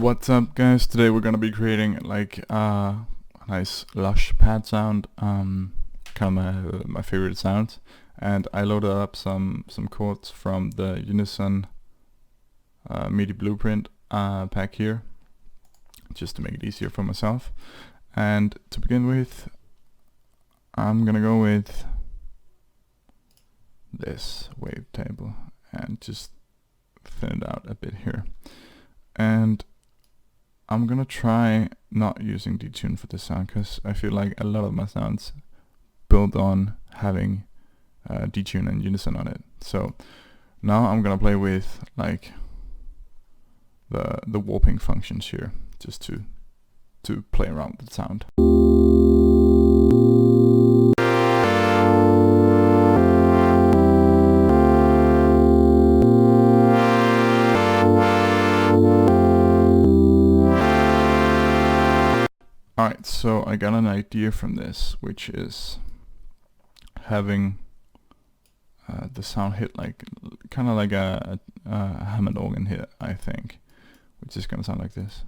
What's up, guys? Today we're gonna be creating like a nice Lush pad sound, kind of my favorite sound, and I loaded up some chords from the Unison MIDI blueprint pack here, just to make it easier for myself. And to begin with, I'm gonna go with this Wavetable and just thin it out a bit here. And I'm gonna try not using detune for this sound, because I feel like a lot of my sounds build on having detune and unison on it. So now I'm gonna play with like the warping functions here, just to play around with the sound. Alright, so I got an idea from this, which is having the sound hit like kind of like a Hammond organ hit, I think, which is gonna sound like this.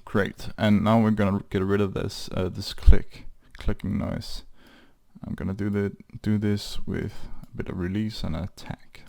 Great, and now we're gonna get rid of this this clicking noise. I'm gonna do this with a bit of release and attack.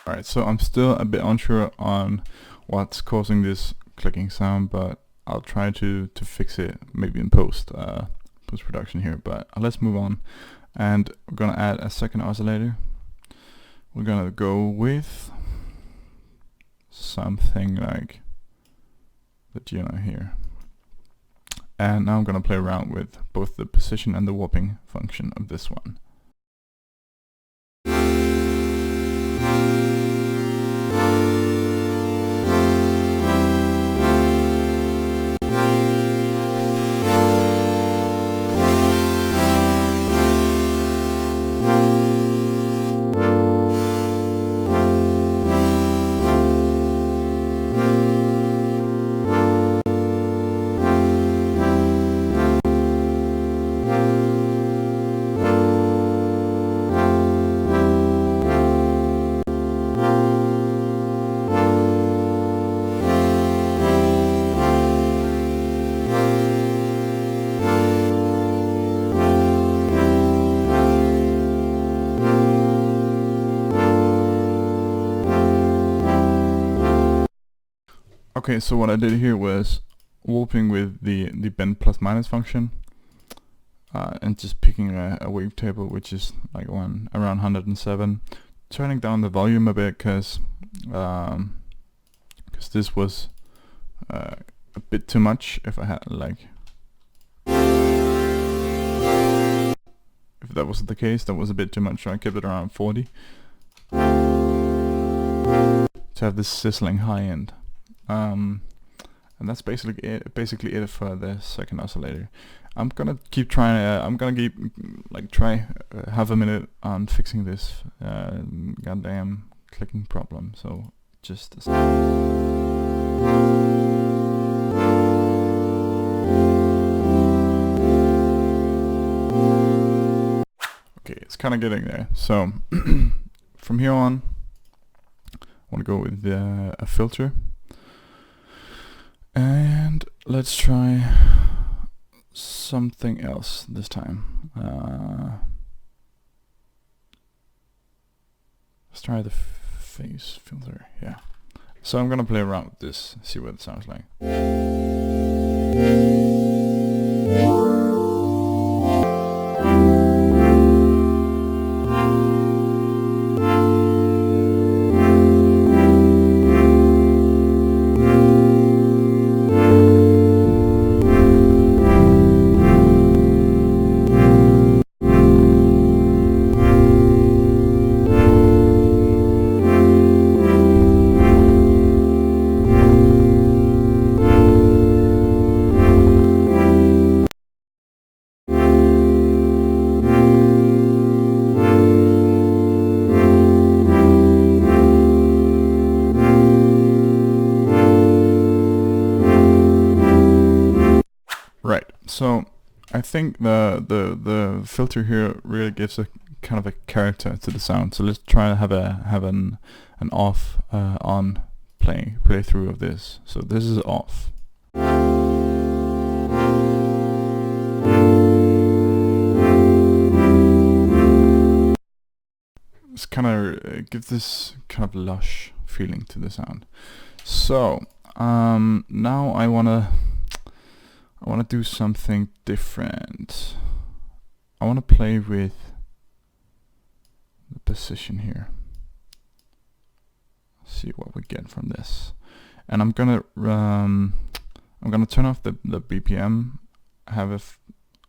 Alright, so I'm still a bit unsure on what's causing this clicking sound, but I'll try to fix it maybe in post-production here, but let's move on. And we're gonna add a second oscillator. We're gonna go with something like the Juno here. And now I'm gonna play around with both the position and the warping function of this one. Okay, so what I did here was warping with the bend plus minus function, and just picking a wavetable which is like around 107, turning down the volume a bit because this was a bit too much. If I had like, if that was the case, that was a bit too much, so I kept it around 40 to have this sizzling high end. And that's basically it for the second oscillator. I'm gonna keep trying. I'm gonna keep try half a minute on fixing this goddamn clicking problem. So just a second. Okay, it's kind of getting there. So from here on, I want to go with a filter. And let's try something else this time. Let's try the phase filter. Yeah. So I'm gonna play around with this, see what it sounds like. Right, so I think the filter here really gives a kind of a character to the sound. So let's try to have an off on playthrough of this. So this is off. It's kind of gives this kind of lush feeling to the sound. So now I wanna do something different. I wanna play with the position here. See what we get from this. And I'm gonna turn off the BPM. Have it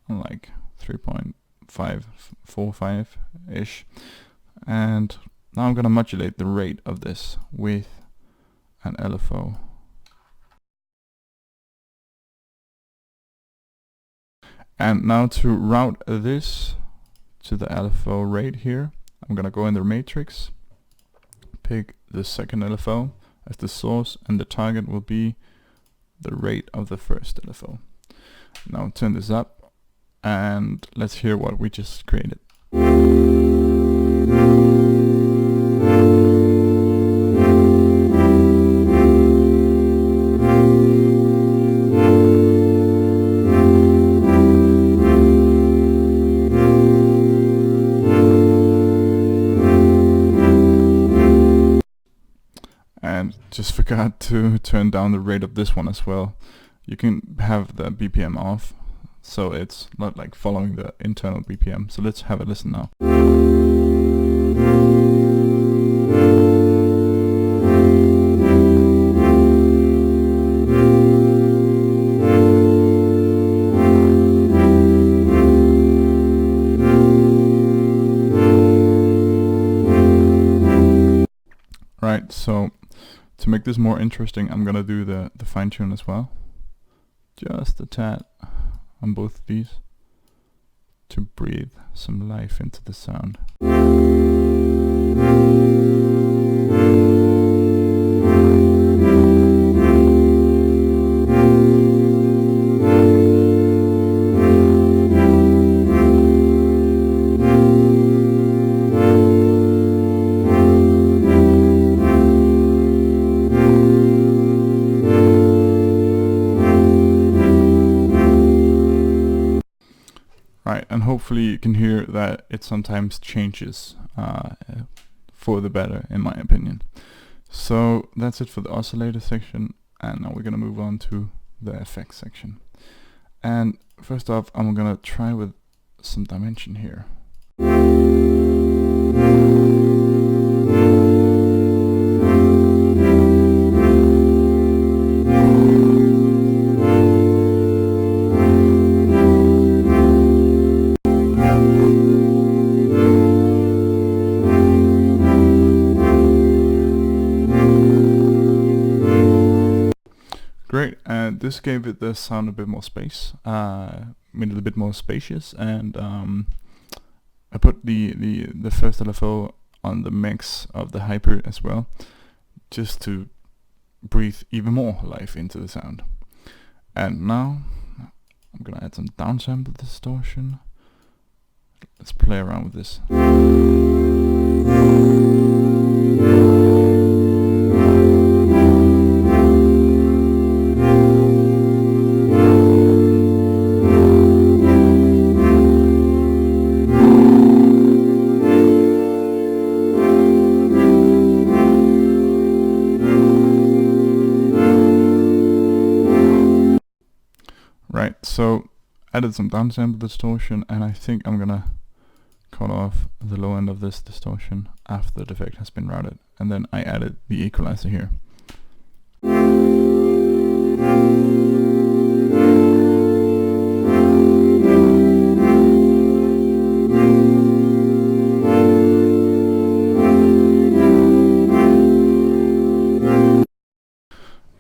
on like 3.545 ish. And now I'm gonna modulate the rate of this with an LFO. And now to route this to the LFO rate here, I'm gonna go in the matrix, pick the second LFO as the source, and the target will be the rate of the first LFO. Now turn this up, and let's hear what we just created. And just forgot to turn down the rate of this one as well. You can have the BPM off, so it's not like following the internal BPM. So let's have a listen now. Right, so to make this more interesting, I'm gonna do the fine tune as well. Just a tad on both of these to breathe some life into the sound. Right, and hopefully you can hear that it sometimes changes for the better, in my opinion. So that's it for the oscillator section, and now we're gonna move on to the effects section. And first off, I'm gonna try with some dimension here. Great, and this gave it the sound a bit more space, made it a bit more spacious, and I put the first LFO on the mix of the hyper as well, just to breathe even more life into the sound. And now I'm gonna add some downsample distortion. Let's play around with this. So added some downsample distortion, and I think I'm gonna cut off the low end of this distortion after the effect has been routed, and then I added the equalizer here.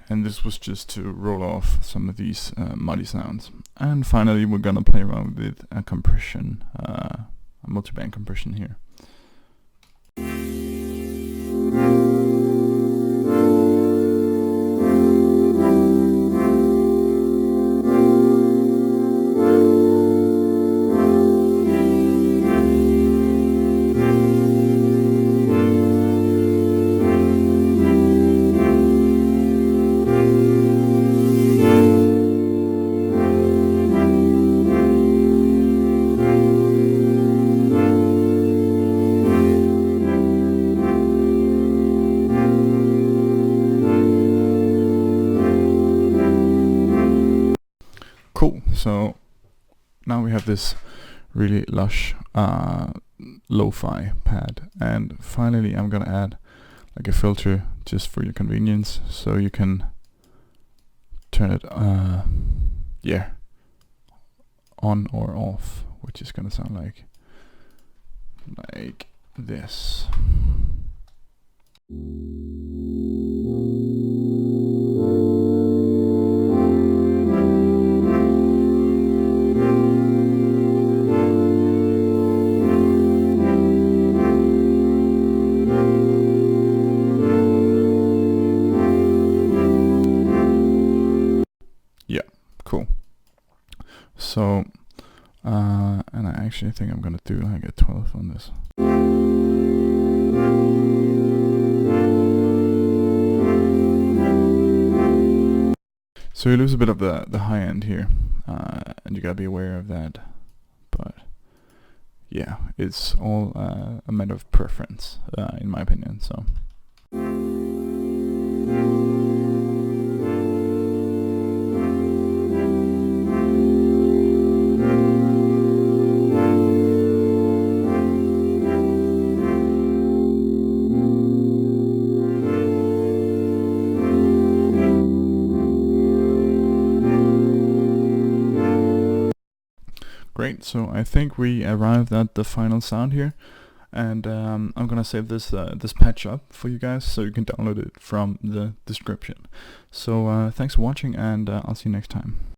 And this was just to roll off some of these muddy sounds. And finally we're gonna play around with a compression, a multiband compression here. Cool, so now we have this really lush lo-fi pad, and finally I'm gonna add like a filter just for your convenience, so you can turn it yeah, on or off, which is gonna sound like this. Yeah, cool. So and I actually think I'm gonna do like a 12 on this. So you lose a bit of the high end here, and you gotta be aware of that. But yeah, it's all a matter of preference, in my opinion. So. Great, so I think we arrived at the final sound here, and I'm gonna save this this patch up for you guys so you can download it from the description. So thanks for watching, and I'll see you next time.